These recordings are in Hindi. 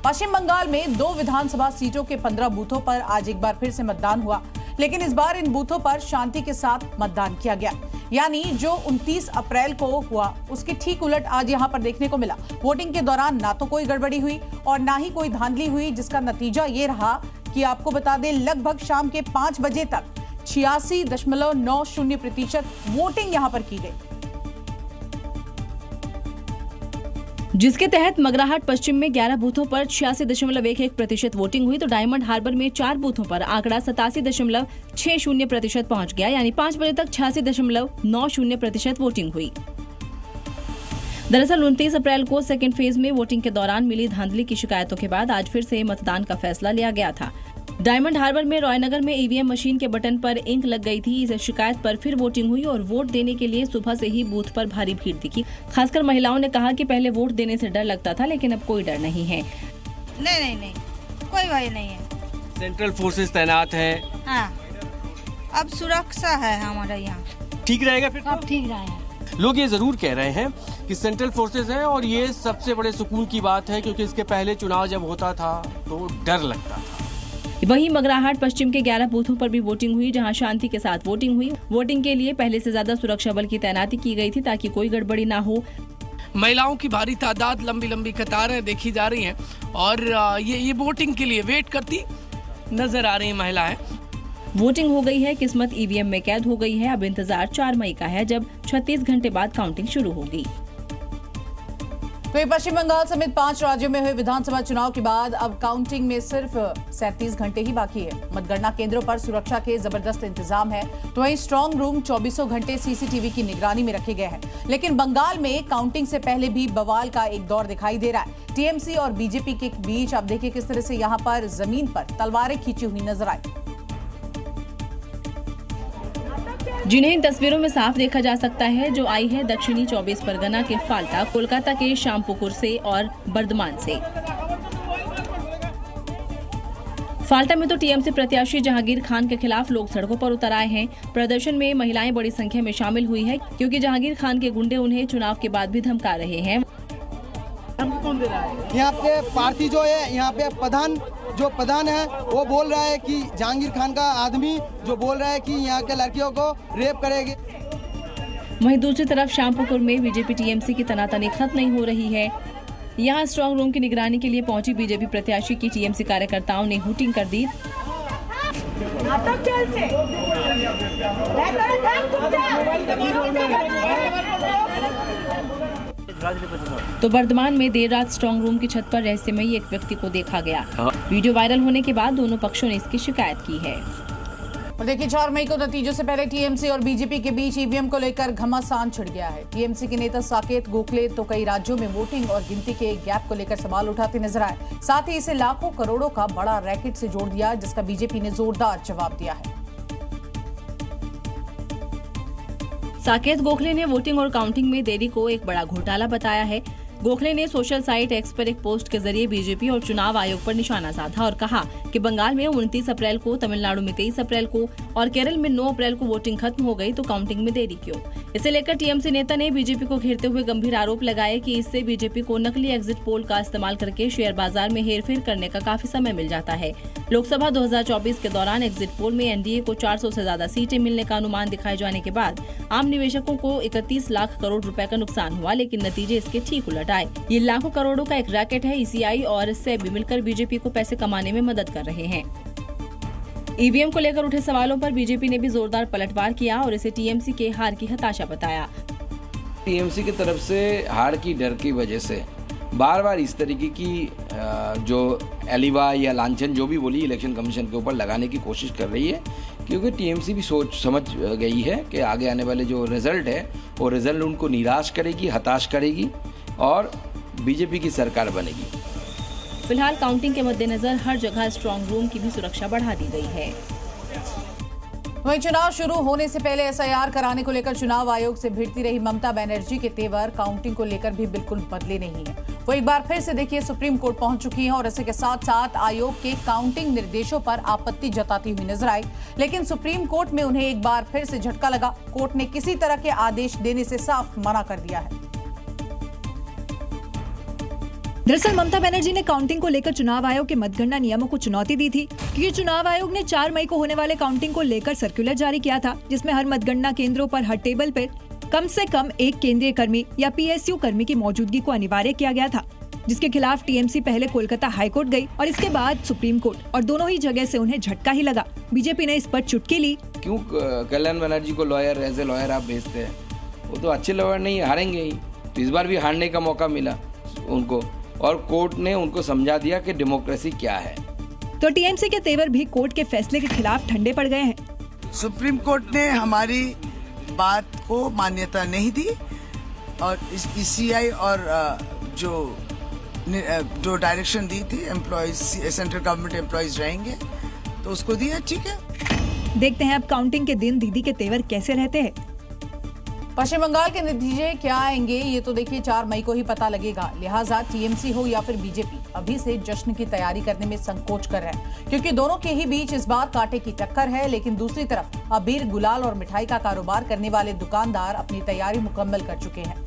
पश्चिम बंगाल में 2 विधानसभा सीटों के 15 बूथों पर आज एक बार फिर से मतदान हुआ, लेकिन इस बार इन बूथों पर शांति के साथ मतदान किया गया। यानी जो 29 अप्रैल को हुआ उसके ठीक उलट आज यहां पर देखने को मिला। वोटिंग के दौरान ना तो कोई गड़बड़ी हुई और ना ही कोई धांधली हुई, जिसका नतीजा ये रहा कि आपको बता दें लगभग शाम के 5 बजे तक 86.90% वोटिंग यहां पर की गई, जिसके तहत मगराहट पश्चिम में 11 बूथों पर 86.11% वोटिंग हुई तो डायमंड हार्बर में 4 बूथों पर आंकड़ा 87.60% पहुंच गया। यानी 5 बजे तक 86.90% वोटिंग हुई। दरअसल 29 अप्रैल को सेकेंड फेज में वोटिंग के दौरान मिली धांधली की शिकायतों के बाद आज फिर से मतदान का फैसला लिया गया था। डायमंड हार्बर में रॉयनगर में ईवीएम मशीन के बटन पर इंक लग गई थी। इस शिकायत पर फिर वोटिंग हुई और वोट देने के लिए सुबह से ही बूथ पर भारी भीड़ दिखी। खासकर महिलाओं ने कहा कि पहले वोट देने से डर लगता था, लेकिन अब कोई डर नहीं है। नहीं, कोई भय नहीं है। सेंट्रल फोर्सेस तैनात है। हाँ, अब सुरक्षा है हमारे यहाँ। ठीक रहेगा फिर? अब ठीक रहेगा। लोग ये जरूर कह रहे हैं कि सेंट्रल फोर्सेस है और ये सबसे बड़े सुकून की बात है, क्योंकि इसके पहले चुनाव जब होता था तो डर लगता था। वहीं मगराहट पश्चिम के 11 बूथों पर भी वोटिंग हुई, जहां शांति के साथ वोटिंग हुई। वोटिंग के लिए पहले से ज्यादा सुरक्षा बल की तैनाती की गई थी ताकि कोई गड़बड़ी ना हो। महिलाओं की भारी तादाद, लंबी लंबी कतारें देखी जा रही हैं और ये वोटिंग के लिए वेट करती नजर आ रही महिलाएं। वोटिंग हो गई है, किस्मत ईवीएम में कैद हो गई है। अब इंतजार 4 मई का है, जब 36 घंटे बाद काउंटिंग शुरू होगी। तो पश्चिम बंगाल समेत 5 राज्यों में हुए विधानसभा चुनाव के बाद अब काउंटिंग में सिर्फ 37 घंटे ही बाकी है। मतगणना केंद्रों पर सुरक्षा के जबरदस्त इंतजाम है, तो वहीं स्ट्रांग रूम 24 घंटे सीसीटीवी की निगरानी में रखे गए हैं। लेकिन बंगाल में काउंटिंग से पहले भी बवाल का एक दौर दिखाई दे रहा है। टीएमसी और बीजेपी के बीच अब देखिए किस तरह से यहां पर जमीन पर तलवारें खींची हुई नजर आई, जिन्हें इन तस्वीरों में साफ देखा जा सकता है, जो आई है दक्षिणी 24 परगना के फाल्टा, कोलकाता के शामपुकुर से और बर्धमान से। फाल्टा में तो टीएमसी प्रत्याशी जहांगीर खान के खिलाफ लोग सड़कों पर उतर आए हैं। प्रदर्शन में महिलाएं बड़ी संख्या में शामिल हुई है, क्योंकि जहांगीर खान के गुंडे उन्हें चुनाव के बाद भी धमका रहे हैं। यहाँ पे पार्टी जो है, यहाँ पे प्रधान है वो बोल रहा है कि जहांगीर खान का आदमी जो बोल रहा है कि यहाँ के लड़कियों को रेप करेगी। वहीं दूसरी तरफ शामपुकुर में बीजेपी टीएमसी की तनातनी खत्म नहीं हो रही है। यहाँ स्ट्रांग रूम की निगरानी के लिए पहुंची बीजेपी प्रत्याशी की टीएमसी कार्यकर्ताओं ने हुटिंग कर दी। तो वर्धमान में देर रात स्ट्रांग रूम की छत पर रहस्यमयी एक व्यक्ति को देखा गया। वीडियो वायरल होने के बाद दोनों पक्षों ने इसकी शिकायत की है। और देखिए 4 मई को नतीजों से पहले टीएमसी और बीजेपी के बीच ईवीएम को लेकर घमासान छिड़ गया है। टीएमसी के नेता साकेत गोखले तो कई राज्यों में वोटिंग और गिनती के गैप को लेकर सवाल उठाते नजर आए। साथ ही इसे लाखों करोड़ों का बड़ा रैकेट से जोड़ दिया, जिसका बीजेपी ने जोरदार जवाब दिया है। साकेत गोखले ने वोटिंग और काउंटिंग में देरी को एक बड़ा घोटाला बताया है। गोखले ने सोशल साइट एक्स पर एक पोस्ट के जरिए बीजेपी और चुनाव आयोग पर निशाना साधा और कहा कि बंगाल में 29 अप्रैल को, तमिलनाडु में 23 अप्रैल को और केरल में 9 अप्रैल को वोटिंग खत्म हो गई, तो काउंटिंग में देरी क्यों। इसे लेकर टीएमसी नेता ने बीजेपी को घेरते हुए गंभीर आरोप लगाए कि इससे बीजेपी को नकली एग्जिट पोल का इस्तेमाल करके शेयर बाजार में हेरफेर करने का काफी समय मिल जाता है। लोकसभा 2024 के दौरान एग्जिट पोल में एनडीए को 400 से ज्यादा सीटें मिलने का अनुमान दिखाए जाने के बाद आम निवेशकों को 31 लाख करोड़ रुपए का नुकसान हुआ, लेकिन नतीजे इसके ठीक उलट आए। ये लाखों करोड़ों का एक रैकेट है। ईसीआई और सेबी मिलकर बीजेपी को पैसे कमाने में मदद कर रहे हैं। ईवीएम को लेकर उठे सवालों पर बीजेपी ने भी जोरदार पलटवार किया और इसे टीएमसी के हार की हताशा बताया। टीएमसी की तरफ से हार की डर की वजह से बार बार इस तरीके की जो एलिवा या लांछन जो भी बोली इलेक्शन कमीशन के ऊपर लगाने की कोशिश कर रही है, क्योंकि टीएमसी भी सोच समझ गई है कि आगे आने वाले जो रिजल्ट है वो रिजल्ट उनको निराश करेगी, हताश करेगी और बीजेपी की सरकार बनेगी। फिलहाल काउंटिंग के मद्देनजर हर जगह स्ट्रांग रूम की भी सुरक्षा बढ़ा दी गई है। वहीं चुनाव शुरू होने से पहले एसआईआर कराने को लेकर चुनाव आयोग से भिड़ती रही ममता बनर्जी के तेवर काउंटिंग को लेकर भी बिल्कुल बदले नहीं है। वो एक बार फिर से देखिए सुप्रीम कोर्ट पहुंच चुकी हैं और इसी के साथ साथ आयोग के काउंटिंग निर्देशों पर आपत्ति जताती हुई नजर आई। लेकिन सुप्रीम कोर्ट में उन्हें एक बार फिर से झटका लगा। कोर्ट ने किसी तरह के आदेश देने से साफ मना कर दिया है। दरअसल ममता बनर्जी ने काउंटिंग को लेकर चुनाव आयोग के मतगणना नियमों को चुनौती दी थी, क्योंकि चुनाव आयोग ने 4 मई को होने वाले काउंटिंग को लेकर सर्कुलर जारी किया था, जिसमें हर मतगणना केंद्रों पर हर टेबल पर कम से कम एक केंद्रीय कर्मी या PSU कर्मी की मौजूदगी को अनिवार्य किया गया था, जिसके खिलाफ TMC पहले कोलकाता हाईकोर्ट गई और इसके बाद सुप्रीम कोर्ट, और दोनों ही जगह से उन्हें झटका ही लगा। बीजेपी ने इस पर चुटकी ली। क्यों कल्याण बनर्जी को लॉयर एज ए लॉयर आप भेजते हैं? वो तो अच्छे लॉयर नहीं, हारेंगे ही। तो इस बार भी हारने का मौका मिला उनको, और कोर्ट ने उनको समझा दिया कि डेमोक्रेसी क्या है। तो TMC के तेवर भी कोर्ट के फैसले के खिलाफ ठंडे पड़ गए हैं। सुप्रीम कोर्ट ने हमारी बात को मान्यता नहीं दी और इस ECI और जो डायरेक्शन दी थी एम्प्लॉइज, सेंट्रल गवर्नमेंट एम्प्लॉइज रहेंगे, तो उसको दिया। ठीक है, देखते हैं अब काउंटिंग के दिन दीदी के तेवर कैसे रहते हैं। पश्चिम बंगाल के नतीजे क्या आएंगे ये तो देखिए 4 मई को ही पता लगेगा। लिहाजा TMC हो या फिर बीजेपी अभी से जश्न की तैयारी करने में संकोच कर रहे हैं, क्योंकि दोनों के ही बीच इस बार कांटे की टक्कर है। लेकिन दूसरी तरफ अबीर, गुलाल और मिठाई का कारोबार करने वाले दुकानदार अपनी तैयारी मुकम्मल कर चुके हैं।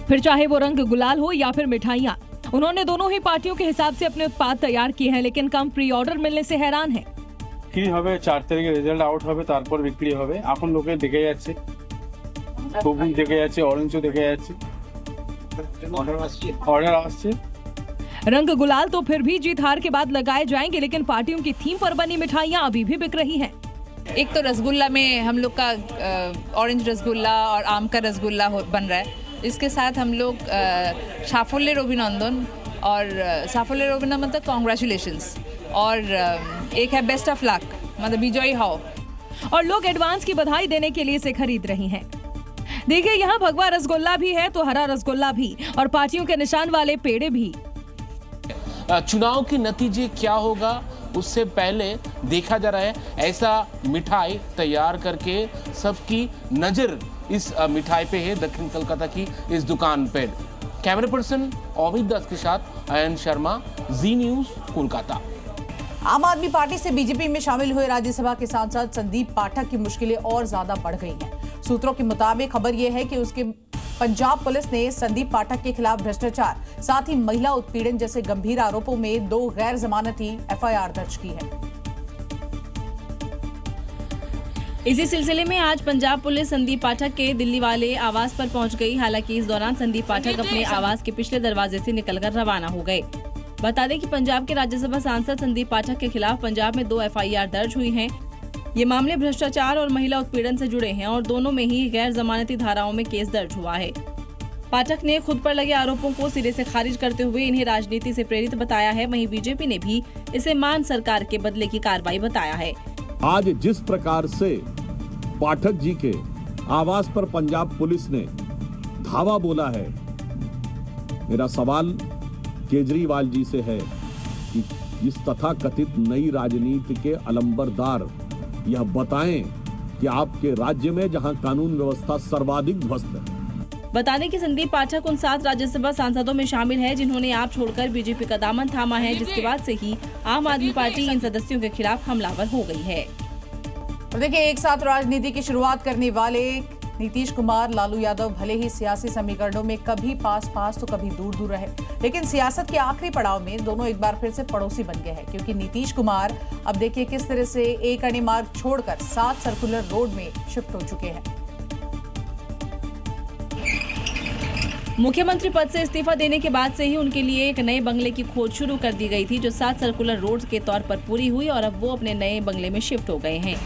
फिर चाहे वो रंग गुलाल हो या फिर मिठाइयाँ, उन्होंने दोनों ही पार्टियों के हिसाब से अपने उत्पाद तैयार किए हैं, लेकिन कम प्री ऑर्डर मिलने से हैरान है। বিক্রি হবে 4 তারিখে রেজাল্ট আউট হবে, তারপর বিক্রি হবে। এখন লোকে দেখে যাচ্ছে, সবুজ দেখে যাচ্ছে, অরেঞ্জও দেখে যাচ্ছে, অর্ডার আসছে। रंग गुलाल तो फिर भी जीत हार के बाद लगाए जाएंगे, लेकिन पार्टियों की थीम पर बनी मिठाइयाँ अभी भी बिक रही हैं। एक तो रसगुल्ला में हम लोग का ऑरेंज रसगुल्ला और आम का रसगुल्ला बन रहा है। इसके साथ हम लोग साफल्य अभिनंदन और साफल्य अभिनंदन मतलब कॉन्ग्रेचुलेशंस, और एक है बेस्ट ऑफ लक मतलब विजयी हो, और लोग एडवांस की बधाई देने के लिए इसे खरीद रही हैं। देखिए यहाँ भगवा रसगुल्ला भी है तो हरा रसगुल्ला भी, और पार्टियों के निशान वाले पेड़े भी। चुनाव के नतीजे क्या होगा उससे पहले देखा जा रहा है, ऐसा मिठाई तैयार करके सबकी नजर इस मिठाई पे है, दक्षिण कोलकाता की इस दुकान पे। कैमरा पर्सन अमित दास के साथ अयन शर्मा, जी न्यूज, कोलकाता। आम आदमी पार्टी से बीजेपी में शामिल हुए राज्यसभा के सांसद संदीप पाठक की मुश्किलें और ज्यादा बढ़ गई हैं। सूत्रों के मुताबिक खबर यह है कि उसके पंजाब पुलिस ने संदीप पाठक के खिलाफ भ्रष्टाचार, साथ ही महिला उत्पीड़न जैसे गंभीर आरोपों में 2 गैर जमानती FIR दर्ज की है। इसी सिलसिले में आज पंजाब पुलिस संदीप पाठक के दिल्ली वाले आवास पर पहुंच गई। हालांकि इस दौरान संदीप पाठक अपने आवास के पिछले दरवाजे से निकलकर रवाना हो गए। बता दें कि पंजाब के राज्यसभा सांसद संदीप पाठक के खिलाफ पंजाब में 2 FIR दर्ज हुई हैं। ये मामले भ्रष्टाचार और महिला उत्पीड़न से जुड़े हैं और दोनों में ही गैर जमानती धाराओं में केस दर्ज हुआ है। पाठक ने खुद पर लगे आरोपों को सिरे से खारिज करते हुए इन्हें राजनीति से प्रेरित बताया है। वहीं बीजेपी ने भी इसे मान सरकार के बदले की कार्रवाई बताया है। आज जिस प्रकार से पाठक जी के आवास पर पंजाब पुलिस ने धावा बोला है, मेरा सवाल केजरीवाल जी से है कि इस तथाकथित नई राजनीति के अलंबरदार यह बताएं कि आपके राज्य में जहां कानून व्यवस्था सर्वाधिक ध्वस्त है। बता दें कि संदीप पाठक उन 7 राज्यसभा सांसदों में शामिल है जिन्होंने आप छोड़कर बीजेपी का दामन थामा है, जिसके बाद से ही आम आदमी पार्टी इन सदस्यों के खिलाफ हमलावर हो गई है। और देखिए, एक साथ राजनीति की शुरुआत करने वाले नीतीश कुमार, लालू यादव भले ही सियासी समीकरणों में कभी पास तो कभी दूर रहे, लेकिन सियासत के आखिरी पड़ाव में दोनों एक बार फिर से पड़ोसी बन गए हैं। क्योंकि नीतीश कुमार अब देखिए किस तरह से एक अणे मार्ग छोड़कर 7 सर्कुलर रोड में शिफ्ट हो चुके हैं। मुख्यमंत्री पद से इस्तीफा देने के बाद से ही उनके लिए एक नए बंगले की खोज शुरू कर दी गई थी, जो 7 सर्कुलर रोड के तौर पर पूरी हुई और अब वो अपने नए बंगले में शिफ्ट हो गए हैं।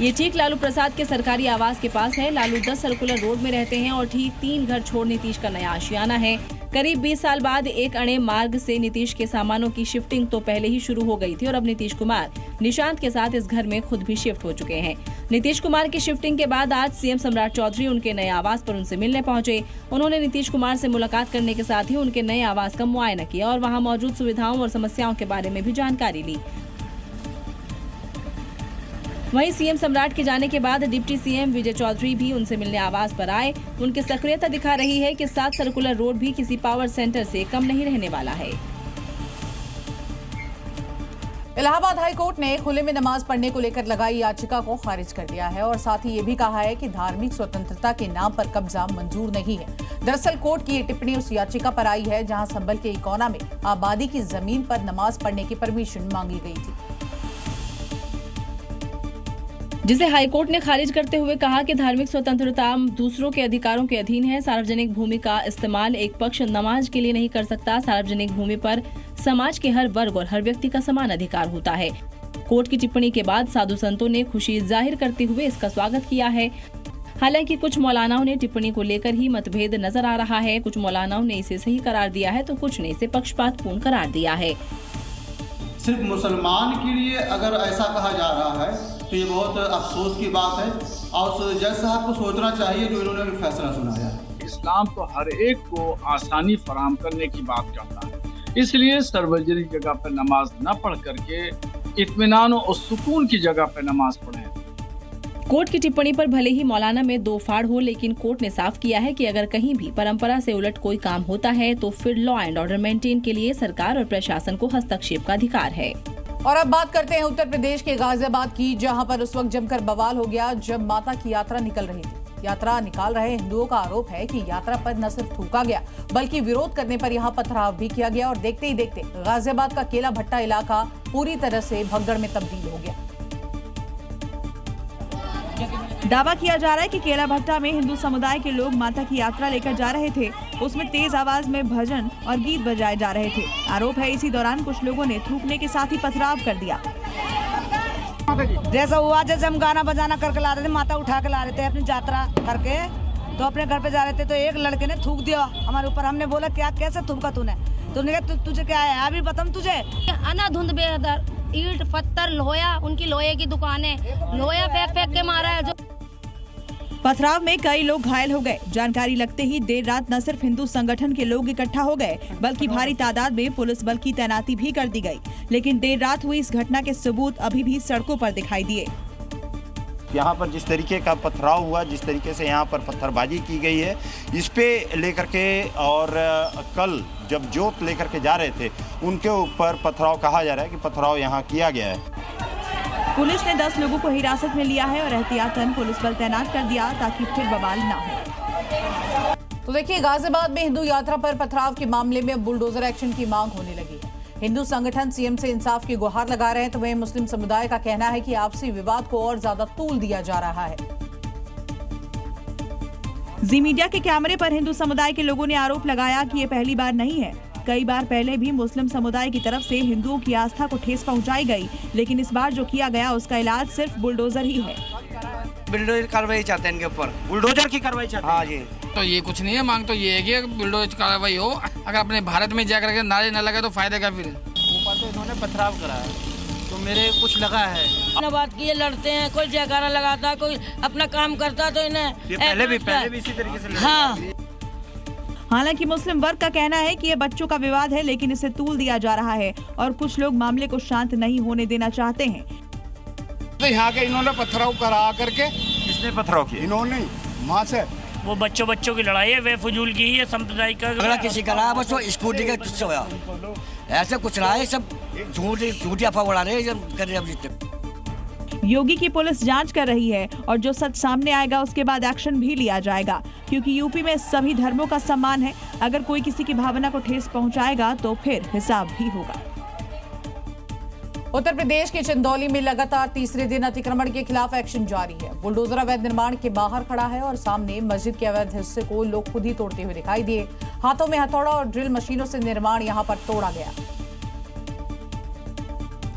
ये ठीक लालू प्रसाद के सरकारी आवास के पास है। लालू 10 सर्कुलर रोड में रहते हैं और ठीक 3 घर छोड़ नीतीश का नया आशियाना है। करीब 20 साल बाद एक अणे मार्ग से नीतीश के सामानों की शिफ्टिंग तो पहले ही शुरू हो गई थी और अब नीतीश कुमार निशांत के साथ इस घर में खुद भी शिफ्ट हो चुके हैं। नीतीश कुमार की शिफ्टिंग के बाद आज सीएम सम्राट चौधरी उनके नए आवास पर उनसे मिलने पहुंचे। उन्होंने नीतीश कुमार से मुलाकात करने के साथ ही उनके नए आवास का मुआयना किया और वहां मौजूद सुविधाओं और समस्याओं के बारे में भी जानकारी ली। वहीं सीएम सम्राट के जाने के बाद डिप्टी सीएम विजय चौधरी भी उनसे मिलने आवास पर आए। उनकी सक्रियता दिखा रही है कि 7 सर्कुलर रोड भी किसी पावर सेंटर से कम नहीं रहने वाला है। इलाहाबाद हाई कोर्ट ने खुले में नमाज पढ़ने को लेकर लगाई याचिका को खारिज कर दिया है और साथ ही ये भी कहा है कि धार्मिक स्वतंत्रता के नाम पर कब्जा मंजूर नहीं है। दरअसल कोर्ट की ये टिप्पणी उस याचिका पर आई है जहां संभल के इकोना में आबादी की जमीन पर नमाज पढ़ने की परमिशन मांगी गई थी, जिसे हाईकोर्ट ने खारिज करते हुए कहा कि धार्मिक स्वतंत्रता दूसरों के अधिकारों के अधीन है। सार्वजनिक भूमि का इस्तेमाल एक पक्ष नमाज के लिए नहीं कर सकता। सार्वजनिक भूमि पर समाज के हर वर्ग और हर व्यक्ति का समान अधिकार होता है। कोर्ट की टिप्पणी के बाद साधु संतों ने खुशी जाहिर करते हुए इसका स्वागत किया है। हालांकि कुछ मौलानाओं ने टिप्पणी को लेकर ही मतभेद नजर आ रहा है। कुछ मौलानाओं ने इसे सही करार दिया है तो कुछ ने इसे पक्षपातपूर्ण करार दिया है। सिर्फ मुसलमान के लिए अगर ऐसा कहा जा रहा है तो ये बहुत अफसोस की बात है और जज साहब को सोचना चाहिए जो इन्होंने फैसला सुनाया। इस्लाम तो हर एक को आसानी फराहम करने की बात करता है, इसलिए सार्वजनिक जगह पर नमाज न पढ़ करके इत्मीनान और सुकून की जगह पर नमाज पढ़ें। कोर्ट की टिप्पणी पर भले ही मौलाना में दो फाड़ हो, लेकिन कोर्ट ने साफ किया है कि अगर कहीं भी परंपरा से उलट कोई काम होता है तो फिर लॉ एंड ऑर्डर मेंटेन के लिए सरकार और प्रशासन को हस्तक्षेप का अधिकार है। और अब बात करते हैं उत्तर प्रदेश के गाजियाबाद की, जहां पर उस वक्त जमकर बवाल हो गया जब माता की यात्रा निकल रही थी। यात्रा निकाल रहे हिंदुओं का आरोप है कि यात्रा पर न सिर्फ थूका गया बल्कि विरोध करने पर यहां पथराव भी किया गया और देखते ही देखते गाजियाबाद का केला भट्टा इलाका पूरी तरह से भगदड़ में तब्दील हो गया। दावा किया जा रहा है कि केला भट्टा में हिंदू समुदाय के लोग माता की यात्रा लेकर जा रहे थे। उसमें तेज आवाज में भजन और गीत बजाए जा रहे थे। आरोप है इसी दौरान कुछ लोगों ने थूकने के साथ ही पथराव कर दिया। जैसा हुआ जैसे हम गाना बजाना करके ला रहे थे, माता उठा के ला रहे थे अपनी यात्रा करके, तो अपने घर पे जा रहे थे तो एक लड़के ने थूक दिया हमारे ऊपर। हमने बोला क्या कैसे थूका तूने? कहा तुझे क्या है अभी बताऊं तुझे। अनाधुंध बेहतर ईंट पत्थर लोहा, उनकी लोहे की दुकान है, लोहा फेंक फेंक के मारा है। जो पथराव में कई लोग घायल हो गए। जानकारी लगते ही देर रात न सिर्फ हिंदू संगठन के लोग इकट्ठा हो गए बल्कि भारी तादाद में पुलिस बल की तैनाती भी कर दी गई। लेकिन देर रात हुई इस घटना के सबूत अभी भी सड़कों पर दिखाई दिए। यहाँ पर जिस तरीके का पथराव हुआ, जिस तरीके से यहाँ पर पत्थरबाजी की गई है, इस पे लेकर के और कल जब जोत लेकर के जा रहे थे उनके ऊपर पथराव कहा जा रहा है कि पथराव यहाँ किया गया है। पुलिस ने 10 लोगों को हिरासत में लिया है और एहतियातन पुलिस बल तैनात कर दिया ताकि फिर बवाल न हो। तो देखिए, गाजियाबाद में हिंदू यात्रा पर पथराव के मामले में बुलडोजर एक्शन की मांग होने लगी है। हिंदू संगठन सीएम से इंसाफ की गुहार लगा रहे हैं तो वहीं मुस्लिम समुदाय का कहना है कि आपसी विवाद को और ज्यादा तूल दिया जा रहा है। जी मीडिया के कैमरे पर हिंदू समुदाय के लोगों ने आरोप लगाया कि ये पहली बार नहीं है। कई बार पहले भी मुस्लिम समुदाय की तरफ से हिंदुओं की आस्था को ठेस पहुंचाई गई, लेकिन इस बार जो किया गया उसका इलाज सिर्फ बुलडोजर ही है। बुलडोजर कार्रवाई चाहते हैं इनके ऊपर, बुलडोजर की कार्रवाई चाहते हैं। हाँ जी, तो ये कुछ नहीं है, मांग तो ये है कि बुलडोजर कार्रवाई हो। अगर अपने भारत में जाकर के नारे न लगे तो फायदा क्या? फिर ऊपर तो इन्होंने पथराव कराया तो मेरे कुछ लगा है। बात की लड़ते हैं, कोई जयकारा लगाता, कोई अपना काम करता, तो इन्हें पहले भी इसी तरीके से हाँ। हालांकि मुस्लिम वर्ग का कहना है कि ये बच्चों का विवाद है, लेकिन इसे तूल दिया जा रहा है और कुछ लोग मामले को शांत नहीं होने देना चाहते हैं। तो यहाँ के इन्होंने पथराव करा करके, किसने पथराव किया? इन्होंने माँ से। वो बच्चों की लड़ाई है, वे फजूल की ही है, सांप्रदायिक का झगड़ा किसी का रहा, बस वो स्कूटी का तुझसे होया, ऐसे कुछ रहा है। सब झूठी अफवाह उड़ा रहे हैं। योगी की पुलिस जांच कर रही है और जो सच सामने आएगा उसके बाद एक्शन भी लिया जाएगा, क्योंकि यूपी में सभी धर्मों का सम्मान है। अगर कोई किसी की भावना को ठेस पहुंचाएगा तो फिर हिसाब भी होगा। उत्तर प्रदेश के चंदौली में लगातार तीसरे दिन अतिक्रमण के खिलाफ एक्शन जारी है। बुलडोजर अवैध निर्माण के बाहर खड़ा है और सामने मस्जिद के अवैध हिस्से को लोग खुद ही तोड़ते हुए दिखाई दिए। हाथों में हथौड़ा और ड्रिल मशीनों से निर्माण यहां पर तोड़ा गया,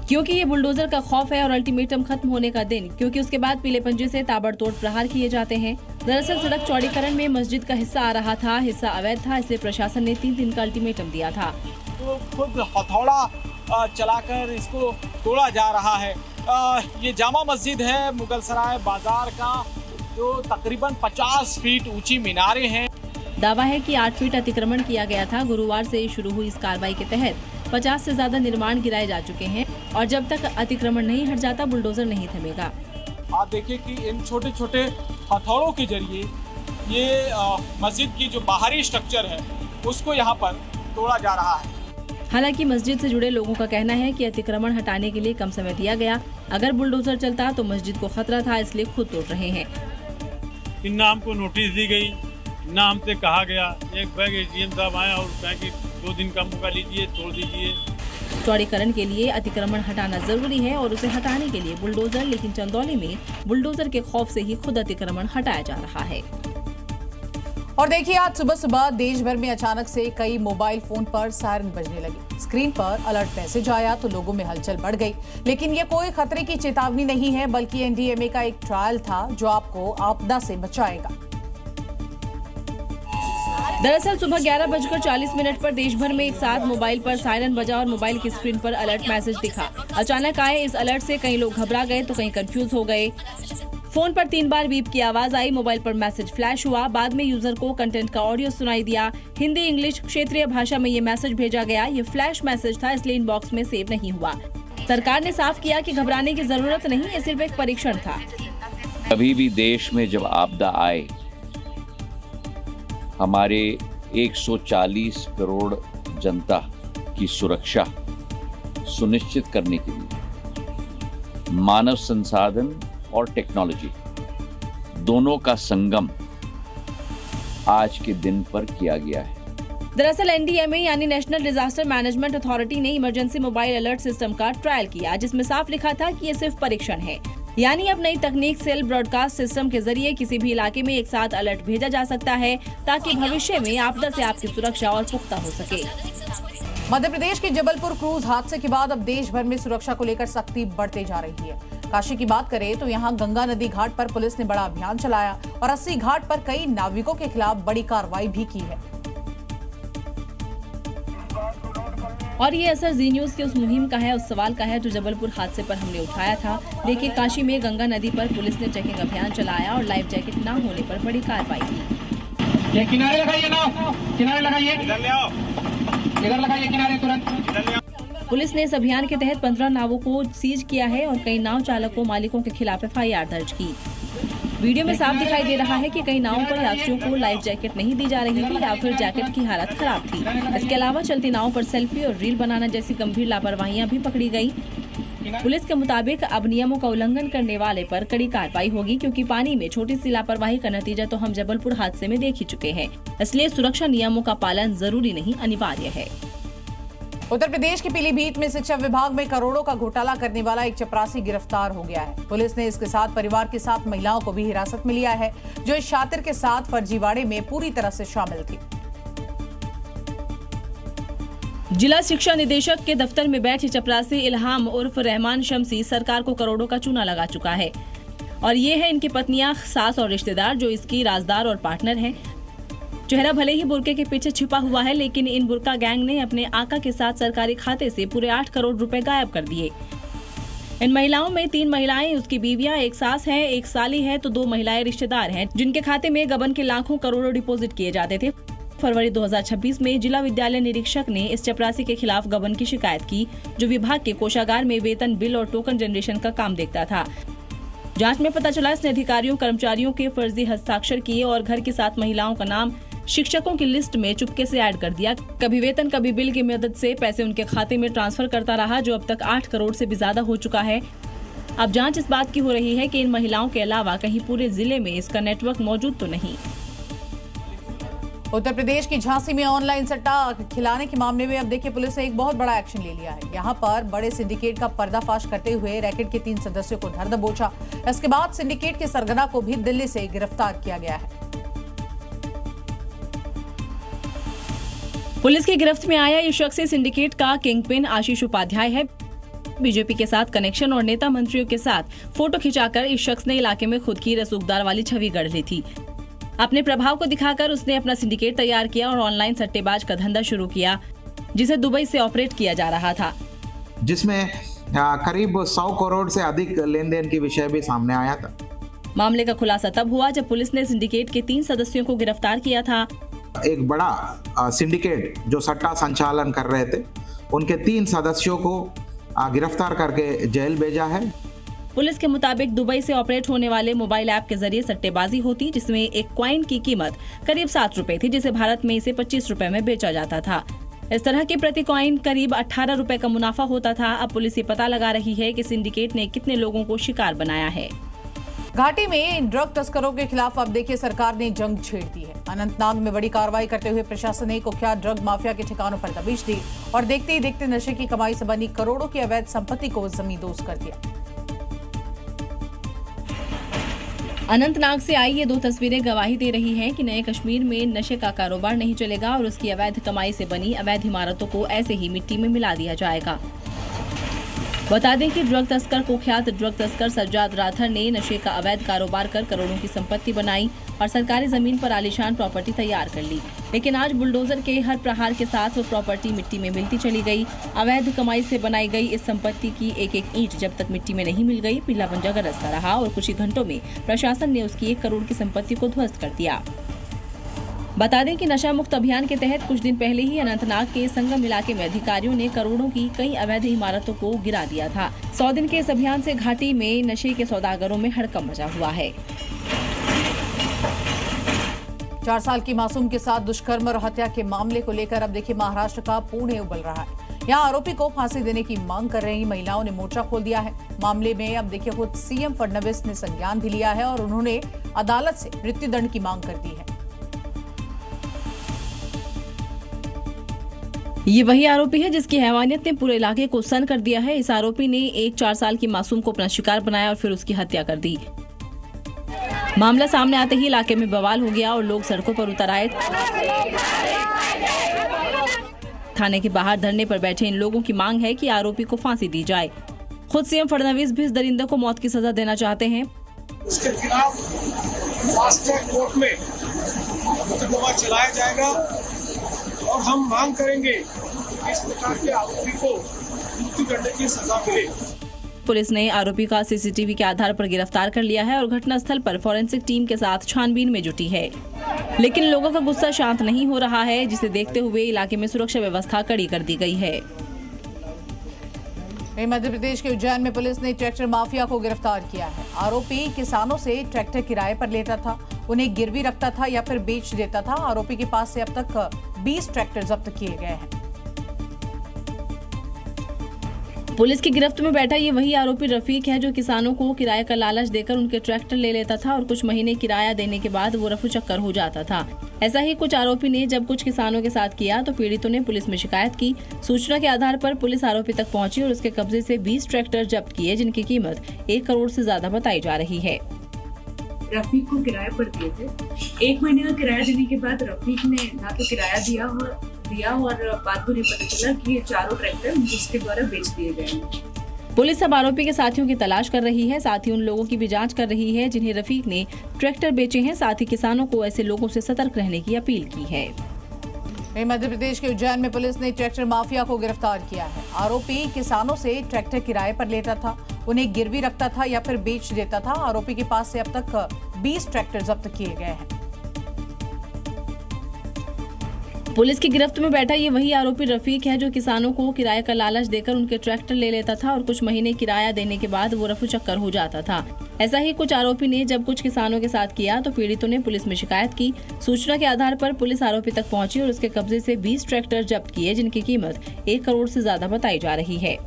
क्योंकि ये बुलडोजर का खौफ है और अल्टीमेटम खत्म होने का दिन, क्योंकि उसके बाद पीले पंजे से ताबड़तोड़ प्रहार किए जाते हैं। दरअसल सड़क चौड़ीकरण में मस्जिद का हिस्सा आ रहा था, हिस्सा अवैध था, इसलिए प्रशासन ने 3 दिन का अल्टीमेटम दिया था। तो खुद हथौड़ा चलाकर इसको तोड़ा जा रहा है। ये जामा मस्जिद है मुगलसराय बाजार का, जो तकरीबन 50 फीट ऊंची मीनारें हैं। दावा है कि 8 फीट अतिक्रमण किया गया था। गुरुवार से शुरू हुई इस कार्रवाई के तहत 50 से ज्यादा निर्माण गिराए जा चुके हैं और जब तक अतिक्रमण नहीं हट जाता बुलडोजर नहीं थमेगा। आप देखिए कि इन छोटे छोटे हथौड़ों के जरिए ये मस्जिद की जो बाहरी स्ट्रक्चर है उसको यहाँ पर तोड़ा जा रहा है। हालांकि मस्जिद से जुड़े लोगों का कहना है कि अतिक्रमण हटाने के लिए कम समय दिया गया। अगर बुलडोजर चलता तो मस्जिद को खतरा था, इसलिए खुद तोड़ रहे हैं। ना हमको नोटिस दी गई, ना हमसे कहा गया। एक बैग एसडीएम साहब आए और कहा 2 दिन का मौका लीजिए, तोड़ दीजिए। चौड़ीकरण के लिए अतिक्रमण हटाना जरूरी है और उसे हटाने के लिए बुलडोजर, लेकिन चंदौली में बुलडोजर के खौफ से ही खुद अतिक्रमण हटाया जा रहा है। और देखिए, आज सुबह सुबह देश भर में अचानक से कई मोबाइल फोन पर सायरन बजने लगी। स्क्रीन पर अलर्ट मैसेज आया तो लोगों में हलचल बढ़ गई। लेकिन ये कोई खतरे की चेतावनी नहीं है, बल्कि एनडीएमए का एक ट्रायल था जो आपको आपदा से बचाएगा। दरअसल सुबह 11:40 पर देश भर में एक साथ मोबाइल पर सायरन बजा और मोबाइल की स्क्रीन पर अलर्ट मैसेज दिखा। अचानक आए इस अलर्ट से कई लोग घबरा गए तो कई कंफ्यूज हो गए। फोन पर 3 बार बीप की आवाज आई, मोबाइल पर मैसेज फ्लैश हुआ। बाद में यूजर को कंटेंट का ऑडियो सुनाई दिया। हिंदी, इंग्लिश, क्षेत्रीय भाषा में ये मैसेज भेजा गया। ये फ्लैश मैसेज था, इसलिए इनबॉक्स में सेव नहीं हुआ। सरकार ने साफ किया कि घबराने की जरूरत नहीं, ये सिर्फ एक परीक्षण था। कभी भी देश में जब आपदा आए, हमारे 140 करोड़ जनता की सुरक्षा सुनिश्चित करने के लिए मानव संसाधन और टेक्नोलॉजी दोनों का संगम आज के दिन पर किया गया है। दरअसल एनडीएमए यानी नेशनल डिजास्टर मैनेजमेंट अथॉरिटी ने इमरजेंसी मोबाइल अलर्ट सिस्टम का ट्रायल किया, जिसमें साफ लिखा था कि ये सिर्फ परीक्षण है। यानी अब नई तकनीक सेल ब्रॉडकास्ट सिस्टम के जरिए किसी भी इलाके में एक साथ अलर्ट भेजा जा सकता है, ताकि भविष्य में आपदा से आपकी सुरक्षा और पुख्ता हो सके। मध्य प्रदेश के जबलपुर क्रूज हादसे के बाद अब देश भर में सुरक्षा को लेकर सख्ती बढ़ती जा रही है। काशी की बात करें तो यहाँ गंगा नदी घाट पर पुलिस ने बड़ा अभियान चलाया और 80 घाट पर कई नाविकों के खिलाफ बड़ी कार्रवाई भी की है। और ये असर जी न्यूज की उस मुहिम का है, उस सवाल का है जो जबलपुर हादसे पर हमने उठाया था। देखिए, काशी में गंगा नदी पर पुलिस ने चेकिंग अभियान चलाया और लाइफ जैकेट न होने पर बड़ी कार्रवाई की। किनारे लगाइए नाव, किनारे लगाइए, इधर लगाइए किनारे तुरंत। पुलिस ने इस अभियान के तहत 15 नावों को सीज किया है और कई नाव चालकों मालिकों के खिलाफ FIR दर्ज की। वीडियो में साफ दिखाई दे रहा है कि कई नावों पर यात्रियों को लाइफ जैकेट नहीं दी जा रही थी या फिर जैकेट की हालत खराब थी। इसके अलावा चलती नावों पर सेल्फी और रील बनाना जैसी गंभीर लापरवाहियां भी पकड़ी गई। पुलिस के मुताबिक अब नियमों का उल्लंघन करने वाले पर कड़ी कार्रवाई होगी, क्योंकि पानी में छोटी सी लापरवाही का नतीजा तो हम जबलपुर हादसे में देख ही चुके हैं। इसलिए सुरक्षा नियमों का पालन जरूरी नहीं, अनिवार्य है। उत्तर प्रदेश के पीलीभीत में शिक्षा विभाग में करोड़ों का घोटाला करने वाला एक चपरासी गिरफ्तार हो गया है। पुलिस ने इसके साथ परिवार के 7 महिलाओं को भी हिरासत में लिया है, जो इस शातिर के साथ फर्जीवाड़े में पूरी तरह से शामिल थी। जिला शिक्षा निदेशक के दफ्तर में बैठे चपरासी इल्हाम उर्फ रहमान शमसी सरकार को करोड़ों का चूना लगा चुका है। और ये है इनकी पत्नियां, सास और रिश्तेदार जो इसकी राजदार और पार्टनर हैं। चेहरा भले ही बुर्के के पीछे छिपा हुआ है, लेकिन इन बुर्का गैंग ने अपने आका के साथ सरकारी खाते से पूरे 8 करोड़ रुपए गायब कर दिए। इन महिलाओं में 3 महिलाएं उसकी बीवियां, एक सास है, एक साली है तो 2 महिलाएं रिश्तेदार हैं, जिनके खाते में गबन के लाखों करोड़ों डिपॉजिट किए जाते थे। फरवरी 2026 में जिला विद्यालय निरीक्षक ने इस चपरासी के खिलाफ गबन की शिकायत की, जो विभाग के कोषागार में वेतन, बिल और टोकन जनरेशन का काम देखता था। जांच में पता चला इसने अधिकारियों कर्मचारियों के फर्जी हस्ताक्षर किए और घर की 7 महिलाओं का नाम शिक्षकों की लिस्ट में चुपके से ऐड कर दिया। कभी वेतन, कभी बिल की मदद से पैसे उनके खाते में ट्रांसफर करता रहा, जो अब तक 8 करोड़ से भी ज्यादा हो चुका है। अब जांच इस बात की हो रही है कि इन महिलाओं के अलावा कहीं पूरे जिले में इसका नेटवर्क मौजूद तो नहीं। उत्तर प्रदेश की झांसी में ऑनलाइन सट्टा खिलाने के मामले में अब देखिए पुलिस ने एक बहुत बड़ा एक्शन ले लिया है। यहां पर बड़े सिंडिकेट का पर्दाफाश करते हुए रैकेट के 3 सदस्यों को धर दबोचा। इसके बाद सिंडिकेट के सरगना को भी दिल्ली से गिरफ्तार किया गया है। पुलिस की गिरफ्त में आया ये शख्स सिंडिकेट का किंगपिन आशीष उपाध्याय है। बीजेपी के साथ कनेक्शन और नेता मंत्रियों के साथ फोटो खिंचाकर इस शख्स ने इलाके में खुद की रसूखदार वाली छवि गढ़ ली थी। अपने प्रभाव को दिखाकर उसने अपना सिंडिकेट तैयार किया और ऑनलाइन सट्टेबाज का धंधा शुरू किया, जिसे दुबई से ऑपरेट किया जा रहा था, जिसमें करीब 100 करोड़ से अधिक लेन देन के विषय भी सामने आया था। मामले का खुलासा तब हुआ जब पुलिस ने सिंडिकेट के 3 सदस्यों को गिरफ्तार किया था। एक बड़ा सिंडिकेट जो सट्टा संचालन कर रहे थे, उनके 3 सदस्यों को गिरफ्तार करके जेल भेजा है। पुलिस के मुताबिक दुबई से ऑपरेट होने वाले मोबाइल ऐप के जरिए सट्टेबाजी होती, जिसमें एक क्वाइन की कीमत करीब 7 रुपए थी, जिसे भारत में इसे 25 रुपए में बेचा जाता था। इस तरह के प्रति कॉइन करीब 18 रुपए का मुनाफा होता था। अब पुलिस ये पता लगा रही है कि सिंडिकेट ने कितने लोगों को शिकार बनाया है। घाटी में ड्रग तस्करों के खिलाफ अब देखिए सरकार ने जंग छेड़ दी है। अनंतनाग में बड़ी कार्रवाई करते हुए प्रशासन ने कुख्यात ड्रग माफिया के ठिकानों पर दबिश दी और देखते ही देखते नशे की कमाई से बनी करोड़ों की अवैध संपत्ति को जमींदोज कर दिया। अनंतनाग से आई ये 2 तस्वीरें गवाही दे रही हैं कि नए कश्मीर में नशे का कारोबार नहीं चलेगा और उसकी अवैध कमाई से बनी अवैध इमारतों को ऐसे ही मिट्टी में मिला दिया जाएगा। बता दें कि ड्रग तस्कर कुख्यात ड्रग तस्कर सज्जाद राथर ने नशे का अवैध कारोबार कर करोड़ों की संपत्ति बनाई और सरकारी जमीन पर आलीशान प्रॉपर्टी तैयार कर ली। लेकिन आज बुलडोजर के हर प्रहार के साथ वो प्रॉपर्टी मिट्टी में मिलती चली गई। अवैध कमाई से बनाई गई इस संपत्ति की एक एक ईंट जब तक मिट्टी में नहीं मिल गई, पीला पंजा गरजता रहा और कुछ ही घंटों में प्रशासन ने उसकी 1 करोड़ की संपत्ति को ध्वस्त कर दिया। बता दें कि नशा मुक्त अभियान के तहत कुछ दिन पहले ही अनंतनाग के संगम इलाके में अधिकारियों ने करोड़ों की कई अवैध इमारतों को गिरा दिया था। 100 दिन के इस अभियान से घाटी में नशे के सौदागरों में हड़कंप मचा हुआ है। 4 साल की मासूम के साथ दुष्कर्म और हत्या के मामले को लेकर अब देखिए महाराष्ट्र का पुणे उबल रहा है। यहाँ आरोपी को फांसी देने की मांग कर रही महिलाओं ने मोर्चा खोल दिया है। मामले में अब देखिए खुद सीएम फडणवीस ने संज्ञान भी लिया है और उन्होंने अदालत से मृत्युदंड की मांग कर दी है। ये वही आरोपी है जिसकी हैवानियत ने पूरे इलाके को सन्न कर दिया है। इस आरोपी ने एक 4 साल की मासूम को अपना शिकार बनाया और फिर उसकी हत्या कर दी। मामला सामने आते ही इलाके में बवाल हो गया और लोग सड़कों पर उतर आए। थाने के बाहर धरने पर बैठे इन लोगों की मांग है कि आरोपी को फांसी दी जाए। खुद सीएम फडणवीस भी इस दरिंदे को मौत की सजा देना चाहते हैं। उसके खिलाफ फास्ट ट्रैक कोर्ट में मुकदमा चलाया जाएगा और हम मांग करेंगे कि इस प्रकार के आरोपी को मृत्युदंड की सजा मिले। पुलिस ने आरोपी का सीसीटीवी के आधार पर गिरफ्तार कर लिया है और घटनास्थल पर फॉरेंसिक टीम के साथ छानबीन में जुटी है। लेकिन लोगों का गुस्सा शांत नहीं हो रहा है, जिसे देखते हुए इलाके में सुरक्षा व्यवस्था कड़ी कर दी गई है। मध्य प्रदेश के उज्जैन में पुलिस ने ट्रैक्टर माफिया को गिरफ्तार किया है। आरोपी किसानों से ट्रैक्टर किराए पर लेता था, उन्हें गिरवी रखता था या फिर बेच देता था। आरोपी के पास से अब तक 20 ट्रैक्टर जब्त किए गए हैं। पुलिस की गिरफ्त में बैठा ये वही आरोपी रफीक है जो किसानों को किराए का लालच देकर उनके ट्रैक्टर ले लेता था और कुछ महीने किराया देने के बाद वो रफू चक्कर हो जाता था। ऐसा ही कुछ आरोपी ने जब कुछ किसानों के साथ किया तो पीड़ितों ने पुलिस में शिकायत की। सूचना के आधार पर पुलिस आरोपी तक पहुंची और उसके कब्जे से 20 ट्रैक्टर जब्त किए, जिनकी कीमत 1 करोड़ से ज्यादा बताई जा रही है। रफीक को किराए पर दिए थे। 1 महीने का किराया देने के बाद रफीक ने ना तो किराया दिया और बाद में पता चला कि ये चारों ट्रैक्टर उसके द्वारा बेच दिए गए हैं। पुलिस अब आरोपी के साथियों की तलाश कर रही है, साथ ही उन लोगों की भी जांच कर रही है जिन्हें रफीक ने ट्रैक्टर बेचे हैं। साथ ही किसानों को ऐसे लोगों से सतर्क रहने की अपील की है। मध्य प्रदेश के उज्जैन में पुलिस ने ट्रैक्टर माफिया को गिरफ्तार किया है। आरोपी किसानों से ट्रैक्टर किराए पर लेता था, उन्हें गिरवी रखता था या फिर बेच देता था। आरोपी के पास से अब तक 20 ट्रैक्टर जब्त किए गए हैं। पुलिस की गिरफ्त में बैठा ये वही आरोपी रफीक है जो किसानों को किराए का लालच देकर उनके ट्रैक्टर ले लेता था और कुछ महीने किराया देने के बाद वो रफू चक्कर हो जाता था। ऐसा ही कुछ आरोपी ने जब कुछ किसानों के साथ किया तो पीड़ितों ने पुलिस में शिकायत की। सूचना के आधार पर पुलिस आरोपी तक पहुंची और उसके कब्जे से 20 ट्रैक्टर जब्त किए, जिनकी कीमत 1 करोड़ से ज्यादा बताई जा रही है।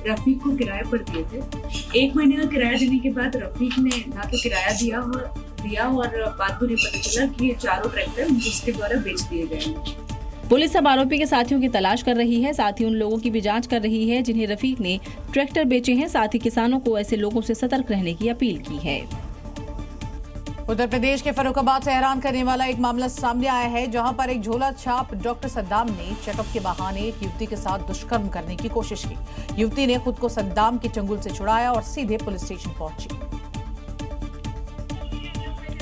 रफीक को किराए पर दिए थे। 1 महीने का किराया देने के बाद रफीक ने ना तो किराया दिया और बाद में पता चला कि ये चारों ट्रैक्टर उसके द्वारा बेच दिए गए हैं। पुलिस अब आरोपी के साथियों की तलाश कर रही है, साथ ही उन लोगों की भी जांच कर रही है जिन्हें रफीक ने ट्रैक्टर बेचे हैं। साथ ही किसानों को ऐसे लोगों से सतर्क रहने की अपील की है। उत्तर प्रदेश के फर्रुखाबाद से हैरान करने वाला एक मामला सामने आया है, जहां पर एक झोला छाप डॉक्टर सद्दाम ने चेकअप के बहाने एक युवती के साथ दुष्कर्म करने की कोशिश की। युवती ने खुद को सद्दाम के चंगुल से छुड़ाया और सीधे पुलिस स्टेशन पहुंची।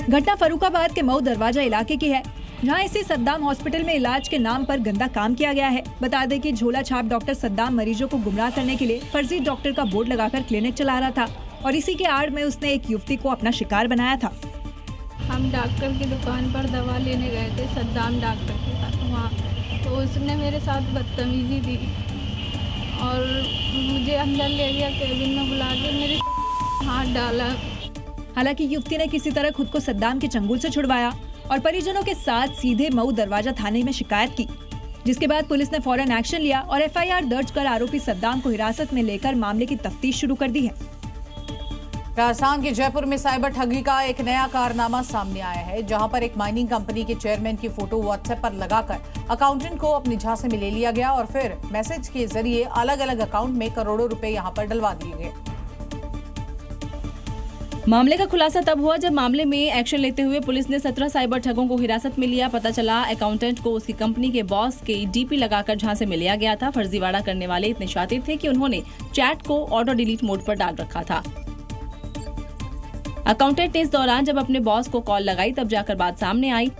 घटना फर्रुखाबाद के मऊ दरवाजा इलाके की है, जहां इसी सद्दाम हॉस्पिटल में इलाज के नाम पर गंदा काम किया गया है। बता दें कि झोला छाप डॉक्टर सद्दाम मरीजों को गुमराह करने के लिए फर्जी डॉक्टर का बोर्ड लगाकर क्लिनिक चला रहा था और इसी के आड़ में उसने एक युवती को अपना शिकार बनाया था। हम डॉक्टर की दुकान पर दवा लेने गए थे सद्दाम डॉक्टर के साथ वहाँ, तो उसने मेरे साथ बदतमीजी दी और मुझे अंदर ले गया, केबिन में बुला के मेरे हाथ डाला। हालांकि युवती ने किसी तरह खुद को सद्दाम के चंगुल से छुड़वाया और परिजनों के साथ सीधे मऊ दरवाजा थाने में शिकायत की। जिसके बाद पुलिस ने फौरन एक्शन लिया और FIR दर्ज कर आरोपी सद्दाम को हिरासत में लेकर मामले की तफ्तीश शुरू कर दी है। राजस्थान के जयपुर में साइबर ठगी का एक नया कारनामा सामने आया है, जहां पर एक माइनिंग कंपनी के चेयरमैन की फोटो व्हाट्सएप पर लगाकर अकाउंटेंट को अपनी झांसे में ले लिया गया और फिर मैसेज के जरिए अलग अलग अकाउंट में करोड़ों रुपए यहां पर डलवा दिए गए। मामले का खुलासा तब हुआ जब मामले में एक्शन लेते हुए पुलिस ने 17 साइबर ठगों को हिरासत में लिया। पता चला अकाउंटेंट को उसकी कंपनी के बॉस के DP लगाकर झांसे में लिया गया था। फर्जीवाड़ा करने वाले इतने शातिर थे कि उन्होंने चैट को ऑटो डिलीट मोड पर डाल रखा था। अकाउंटेंट ने इस दौरान जब अपने बॉस को कॉल लगाई तब जाकर बात सामने आई।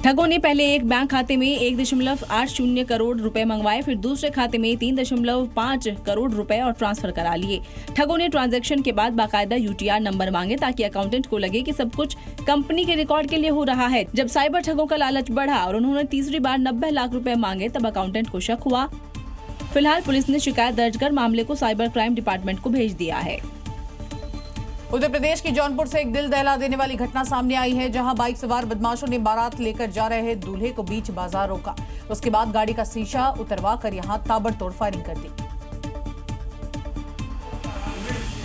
ठगों ने पहले एक बैंक खाते में 1.80 करोड़ रुपए मंगवाए, फिर दूसरे खाते में 3.5 करोड़ रुपए और ट्रांसफर करा लिए। ठगों ने ट्रांजैक्शन के बाद बाकायदा UTR नंबर मांगे ताकि अकाउंटेंट को लगे कि सब कुछ कंपनी के रिकॉर्ड के लिए हो रहा है। जब साइबर ठगों का लालच बढ़ा और उन्होंने तीसरी बार 90 लाख रुपए मांगे तब अकाउंटेंट को शक हुआ। फिलहाल पुलिस ने शिकायत दर्ज कर मामले को साइबर क्राइम डिपार्टमेंट को भेज दिया है। उत्तर प्रदेश की जौनपुर से एक दिल दहला देने वाली घटना सामने आई है, जहां बाइक सवार बदमाशों ने बारात लेकर जा रहे दूल्हे को बीच बाजार रोका। उसके बाद गाड़ी का शीशा उतरवा कर यहां ताबड़तोड़ फायरिंग कर दी,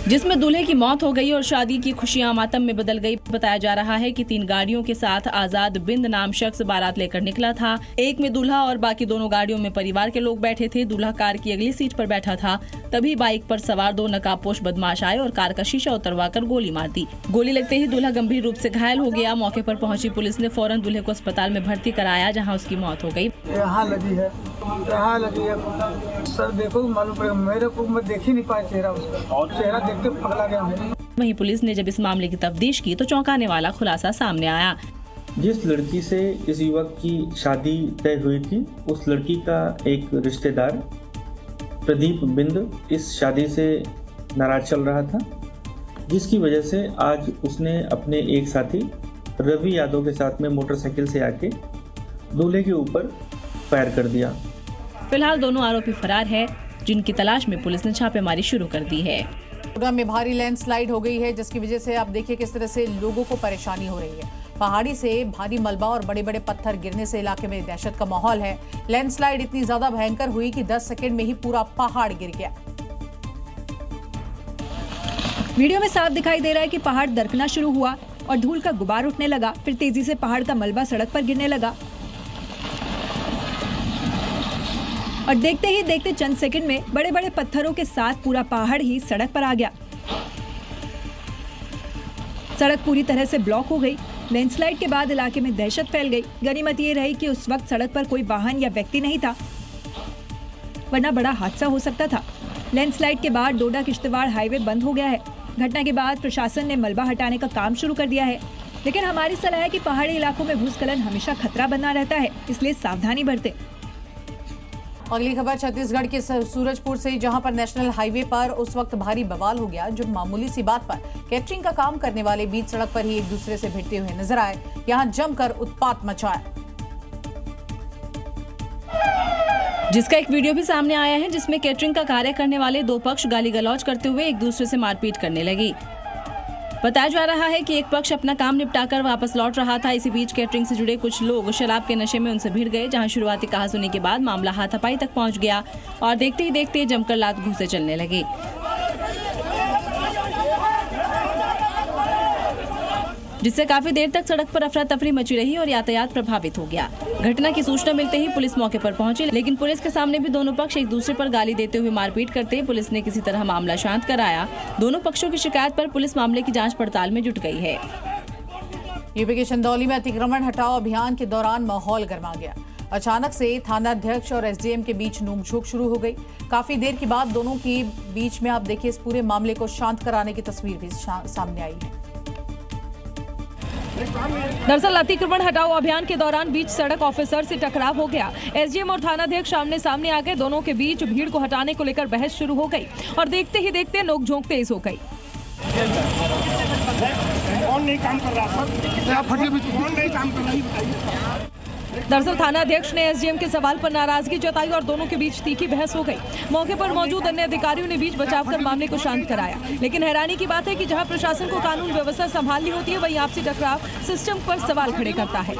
जिसमें दूल्हे की मौत हो गई और शादी की खुशियां मातम में बदल गई। बताया जा रहा है कि 3 गाड़ियों के साथ आजाद बिंद नाम शख्स बारात लेकर निकला था। एक में दूल्हा और बाकी दोनों गाड़ियों में परिवार के लोग बैठे थे। दूल्हा कार की अगली सीट पर बैठा था, तभी बाइक पर सवार 2 नकाबपोश बदमाश आए और कार का शीशा उतरवाकर गोली मार दी। गोली लगते ही दूल्हा गंभीर रूप से घायल हो गया। मौके पर पहुंची पुलिस ने फौरन दूल्हे को अस्पताल में भर्ती कराया, जहां उसकी मौत हो गई। यहाँ लगी है सर, देखो मालूम पड़ेगा, मेरे को मैं देख ही नहीं पाया चेहरा उसका, और चेहरा देख के पगला गया हूँ। वहीं पुलिस ने जब इस मामले की तफ्तीश की तो चौंकाने वाला खुलासा सामने आया। जिस लड़की से इस युवक की शादी तय हुई थी, उस लड़की का एक रिश्तेदार प्रदीप बिंद इस शादी से नाराज चल रहा था, जिसकी वजह से आज उसने अपने एक साथी रवि यादव के साथ में मोटरसाइकिल से आके दूल्हे के ऊपर फायर कर दिया। फिलहाल दोनों आरोपी फरार है, जिनकी तलाश में पुलिस ने छापेमारी शुरू कर दी है। पूरा में भारी लैंडस्लाइड हो गई है, जिसकी वजह से आप देखिए किस तरह से लोगों को परेशानी हो रही है। पहाड़ी से भारी मलबा और बड़े बड़े पत्थर गिरने से इलाके में दहशत का माहौल है। लैंडस्लाइड इतनी ज्यादा भयंकर हुई कि 10 सेकंड में ही पूरा पहाड़ गिर गया। वीडियो में साफ दिखाई दे रहा है कि पहाड़ दरकना शुरू हुआ और धूल का गुबार उठने लगा, फिर तेजी से पहाड़ का मलबा सड़क पर गिरने लगा और देखते ही देखते चंद सेकंड में बड़े बड़े पत्थरों के साथ पूरा पहाड़ ही सड़क पर आ गया। सड़क पूरी तरह से ब्लॉक हो गई। लैंडस्लाइड के बाद इलाके में दहशत फैल गई। गनीमत ये रही कि उस वक्त सड़क पर कोई वाहन या व्यक्ति नहीं था, वरना बड़ा हादसा हो सकता था। लैंडस्लाइड के बाद डोडा किश्तवाड़ हाईवे बंद हो गया है। घटना के बाद प्रशासन ने मलबा हटाने का काम शुरू कर दिया है, लेकिन हमारी सलाह है कि पहाड़ी इलाकों में भूस्खलन हमेशा खतरा बना रहता है, इसलिए सावधानी बरतें। अगली खबर छत्तीसगढ़ के सूरजपुर से, जहां पर नेशनल हाईवे पर उस वक्त भारी बवाल हो गया जब मामूली सी बात पर कैटरिंग का काम करने वाले बीच सड़क पर ही एक दूसरे से भिड़ते हुए नजर आए। यहां जमकर उत्पात मचाया, जिसका एक वीडियो भी सामने आया है, जिसमें कैटरिंग का कार्य करने वाले 2 पक्ष गाली गलौज करते हुए एक दूसरे से मारपीट करने लगी। बताया जा रहा है कि एक पक्ष अपना काम निपटाकर वापस लौट रहा था। इसी बीच कैटरिंग से जुड़े कुछ लोग शराब के नशे में उनसे भिड़ गए, जहां शुरुआती कहासुनी के बाद मामला हाथापाई तक पहुंच गया और देखते ही देखते जमकर लात घूंसे चलने लगे, जिससे काफी देर तक सड़क पर अफरा तफरी मची रही और यातायात प्रभावित हो गया। घटना की सूचना मिलते ही पुलिस मौके पर पहुंची, लेकिन पुलिस के सामने भी दोनों पक्ष एक दूसरे पर गाली देते हुए मारपीट करते। पुलिस ने किसी तरह मामला शांत कराया। दोनों पक्षों की शिकायत पर पुलिस मामले की जांच पड़ताल में जुट गई है। यूपी के चंदौली में अतिक्रमण हटाओ अभियान के दौरान माहौल गर्मा गया। अचानक से थानाध्यक्ष और एसडीएम के बीच नोकझोंक शुरू हो गई। काफी देर के बाद दोनों के बीच में आप देखिए इस पूरे मामले को शांत कराने की तस्वीर भी सामने आई है। दरअसल अतिक्रमण हटाओ अभियान के दौरान बीच सड़क ऑफिसर से टकराव हो गया। एसडीएम और थानाध्यक्ष आमने सामने आ गए। दोनों के बीच भीड़ को हटाने को लेकर बहस शुरू हो गई और देखते ही देखते नोकझोंक तेज हो गई। कौन नहीं काम कर रहा था? कौन नहीं काम कर रही बताइए। दरअसल थानाध्यक्ष ने एसडीएम के सवाल पर नाराजगी जताई और दोनों के बीच तीखी बहस हो गई। मौके पर मौजूद अन्य अधिकारियों ने बीच बचाव कर मामले को शांत कराया, लेकिन हैरानी की बात है कि जहां प्रशासन को कानून व्यवस्था संभालनी होती है, वहीं आपसी टकराव सिस्टम पर सवाल खड़े करता है।